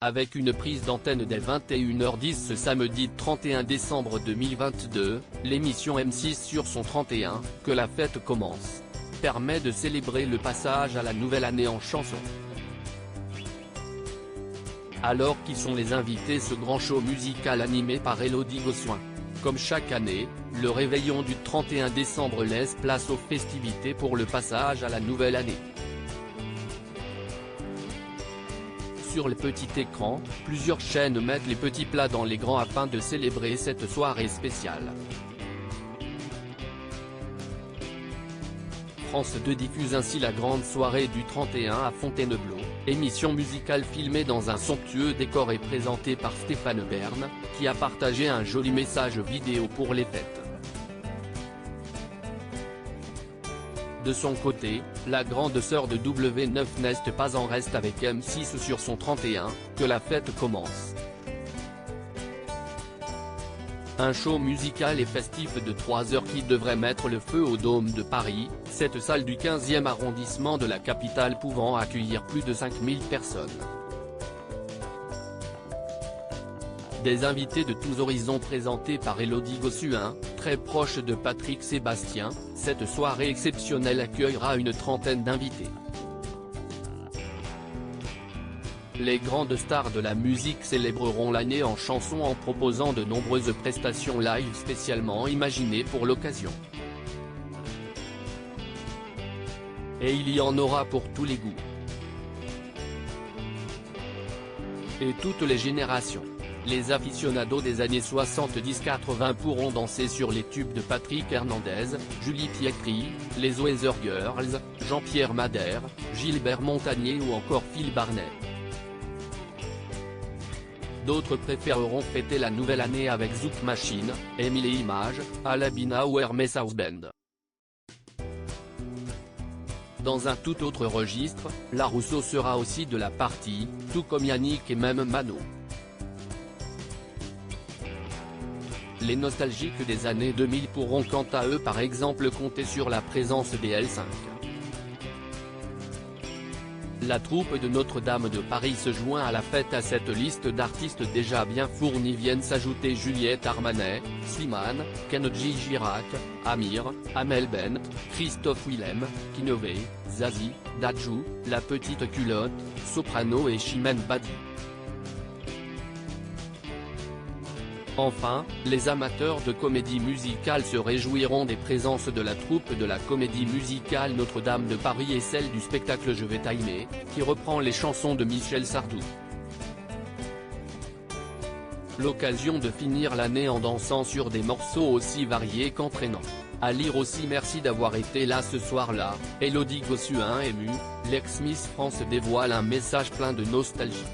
avec une prise d'antenne dès 21h10 ce samedi 31 décembre 2022, l'émission M6 sur son 31, Que la fête commence, permet de célébrer le passage à la nouvelle année en chanson. Alors qui sont les invités ce grand show musical animé par Elodie Gossuin. Comme chaque année, le réveillon du 31 décembre laisse place aux festivités pour le passage à la nouvelle année. Sur le petit écran, plusieurs chaînes mettent les petits plats dans les grands afin de célébrer cette soirée spéciale. France 2 diffuse ainsi la grande soirée du 31 à Fontainebleau, émission musicale filmée dans un somptueux décor et présentée par Stéphane Bern, qui a partagé un joli message vidéo pour les fêtes. De son côté, la grande sœur de W9 n'est pas en reste avec M6 sur son 31, Que la fête commence. Un show musical et festif de 3 heures qui devrait mettre le feu au Dôme de Paris, cette salle du 15e arrondissement de la capitale pouvant accueillir plus de 5000 personnes. Des invités de tous horizons présentés par Elodie Gossuin, très proche de Patrick Sébastien, cette soirée exceptionnelle accueillera une trentaine d'invités. Les grandes stars de la musique célébreront l'année en chanson en proposant de nombreuses prestations live spécialement imaginées pour l'occasion. Et il y en aura pour tous les goûts. Et toutes les générations. Les aficionados des années 70-80 pourront danser sur les tubes de Patrick Hernandez, Julie Pietri, les Weather Girls, Jean-Pierre Madère, Gilbert Montagné ou encore Phil Barnet. D'autres préféreront fêter la nouvelle année avec Zouk Machine, Émile et Images, Alabina ou Hermès House Band. Dans un tout autre registre, La Rousseau sera aussi de la partie, tout comme Yannick et même Mano. Les nostalgiques des années 2000 pourront quant à eux par exemple compter sur la présence des L5. La troupe de Notre-Dame de Paris se joint à la fête. À cette liste d'artistes déjà bien fournis viennent s'ajouter Juliette Armanet, Slimane, Kenji Girac, Amir, Amel Bent, Christophe Willem, Kinové, Zazie, Dadju, La Petite Culotte, Soprano et Chimène Badi. Enfin, les amateurs de comédie musicale se réjouiront des présences de la troupe de la comédie musicale Notre-Dame de Paris et celle du spectacle Je vais t'aimer, qui reprend les chansons de Michel Sardou. L'occasion de finir l'année en dansant sur des morceaux aussi variés qu'entraînants. À lire aussi. Merci d'avoir été là ce soir-là, Elodie Gossuin émue, l'ex-Miss France dévoile un message plein de nostalgie.